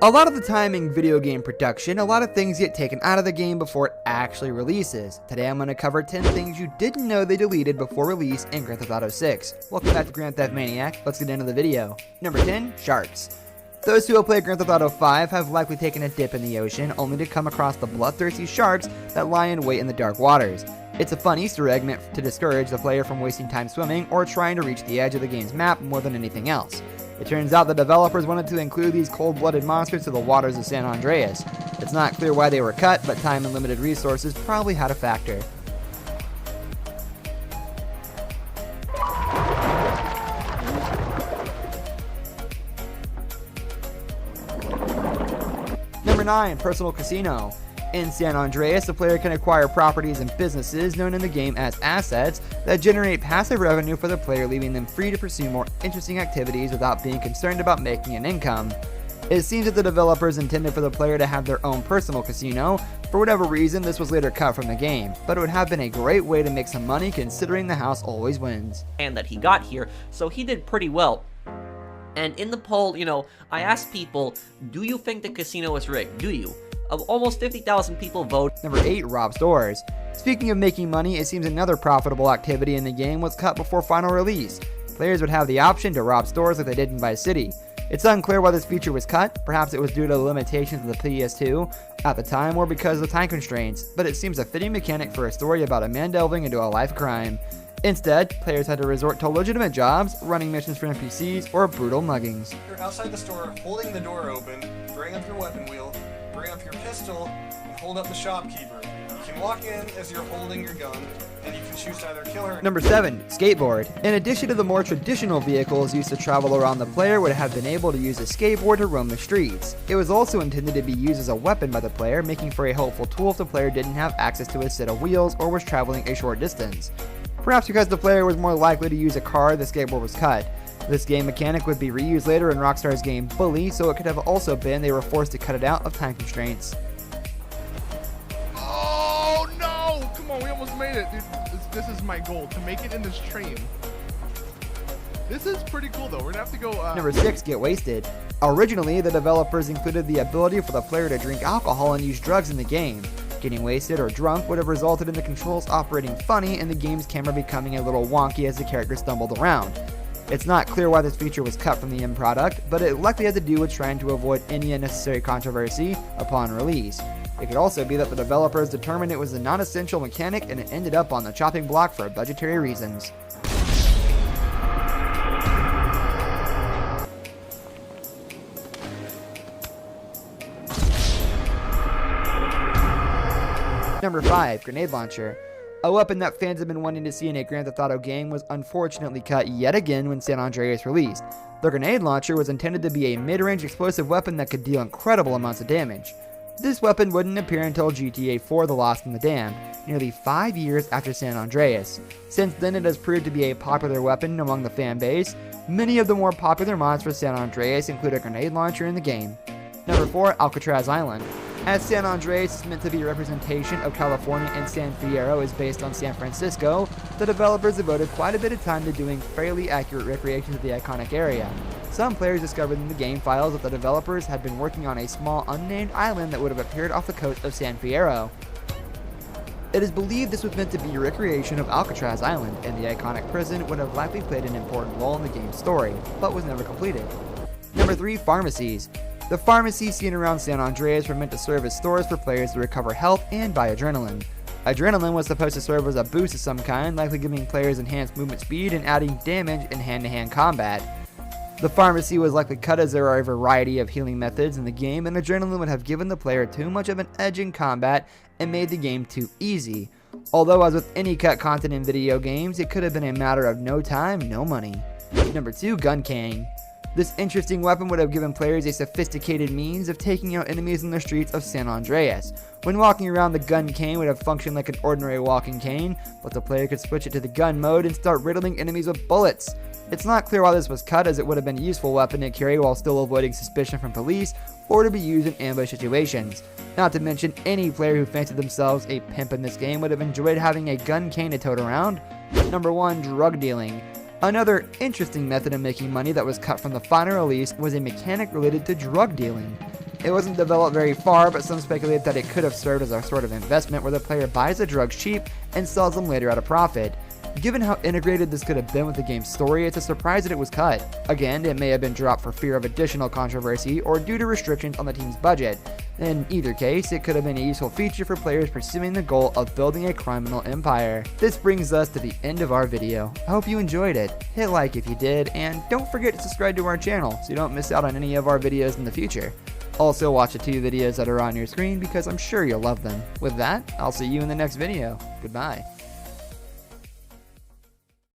A lot of the time in video game production, a lot of things get taken out of the game before it actually releases. Today I'm going to cover 10 things you didn't know they deleted before release in Grand Theft Auto 6. Welcome back to Grand Theft Maniac, let's get into the video. Number 10, Sharks. Those who have played Grand Theft Auto 5 have likely taken a dip in the ocean only to come across the bloodthirsty sharks that lie in wait in the dark waters. It's a fun Easter egg meant to discourage the player from wasting time swimming or trying to reach the edge of the game's map more than anything else. It turns out the developers wanted to include these cold-blooded monsters to the waters of San Andreas. It's not clear why they were cut, but time and limited resources probably had a factor. Number 9, Personal Casino. In San Andreas, the player can acquire properties and businesses known in the game as assets that generate passive revenue for the player, leaving them free to pursue more interesting activities without being concerned about making an income. It seems that the developers intended for the player to have their own personal casino. For whatever reason, this was later cut from the game, but it would have been a great way to make some money considering the house always wins. And that he got here, so he did pretty well. And in the poll, I asked people, do you think the casino is rigged? Do you? Of almost 50,000 people vote. Number 8, rob stores. Speaking of making money, it seems another profitable activity in the game was cut before final release. Players would have the option to rob stores like they did in Vice City. It's unclear why this feature was cut, perhaps it was due to the limitations of the PS2 at the time or because of the time constraints, but it seems a fitting mechanic for a story about a man delving into a life crime. Instead, players had to resort to legitimate jobs, running missions for NPCs, or brutal muggings. You're outside the store, holding the door open, bring up your weapon wheel, bring up your pistol, and hold up the shopkeeper. You can walk in as you're holding your gun, and you can choose to either kill her. Number 7, skateboard. In addition to the more traditional vehicles used to travel around, the player would have been able to use a skateboard to roam the streets. It was also intended to be used as a weapon by the player, making for a helpful tool if the player didn't have access to a set of wheels or was traveling a short distance. Perhaps because the player was more likely to use a car, the skateboard was cut. This game mechanic would be reused later in Rockstar's game Bully, so it could have also been they were forced to cut it out of time constraints. Oh no! Come on, we almost made it, dude. This is my goal, to make it in this train. This is pretty cool though. We're gonna have to go Number 6, get wasted. Originally, the developers included the ability for the player to drink alcohol and use drugs in the game. Getting wasted or drunk would have resulted in the controls operating funny and the game's camera becoming a little wonky as the character stumbled around. It's not clear why this feature was cut from the end product, but it likely had to do with trying to avoid any unnecessary controversy upon release. It could also be that the developers determined it was a non-essential mechanic and it ended up on the chopping block for budgetary reasons. Number 5, grenade launcher. A weapon that fans have been wanting to see in a Grand Theft Auto game was unfortunately cut yet again when San Andreas released. The grenade launcher was intended to be a mid-range explosive weapon that could deal incredible amounts of damage. This weapon wouldn't appear until GTA 4 The Lost and the Damned, nearly 5 years after San Andreas. Since then it has proved to be a popular weapon among the fan base. Many of the more popular mods for San Andreas include a grenade launcher in the game. Number 4, Alcatraz Island. As San Andreas is meant to be a representation of California and San Fierro is based on San Francisco, the developers devoted quite a bit of time to doing fairly accurate recreations of the iconic area. Some players discovered in the game files that the developers had been working on a small unnamed island that would have appeared off the coast of San Fierro. It is believed this was meant to be a recreation of Alcatraz Island, and the iconic prison would have likely played an important role in the game's story, but was never completed. Number 3, pharmacies. The pharmacies seen around San Andreas were meant to serve as stores for players to recover health and buy adrenaline. Adrenaline was supposed to serve as a boost of some kind, likely giving players enhanced movement speed and adding damage in hand-to-hand combat. The pharmacy was likely cut as there are a variety of healing methods in the game, and adrenaline would have given the player too much of an edge in combat and made the game too easy. Although as with any cut content in video games, it could have been a matter of no time, no money. Number 2, gun cane. This interesting weapon would have given players a sophisticated means of taking out enemies in the streets of San Andreas. When walking around, the gun cane would have functioned like an ordinary walking cane, but the player could switch it to the gun mode and start riddling enemies with bullets. It's not clear why this was cut, as it would have been a useful weapon to carry while still avoiding suspicion from police or to be used in ambush situations. Not to mention, any player who fancied themselves a pimp in this game would have enjoyed having a gun cane to tote around. Number 1, drug dealing. Another interesting method of making money that was cut from the final release was a mechanic related to drug dealing. It wasn't developed very far, but some speculate that it could have served as a sort of investment where the player buys the drugs cheap and sells them later at a profit. Given how integrated this could have been with the game's story, it's a surprise that it was cut. Again, it may have been dropped for fear of additional controversy or due to restrictions on the team's budget. In either case, it could have been a useful feature for players pursuing the goal of building a criminal empire. This brings us to the end of our video. I hope you enjoyed it. Hit like if you did, and don't forget to subscribe to our channel so you don't miss out on any of our videos in the future. Also, watch the 2 videos that are on your screen because I'm sure you'll love them. With that, I'll see you in the next video. Goodbye.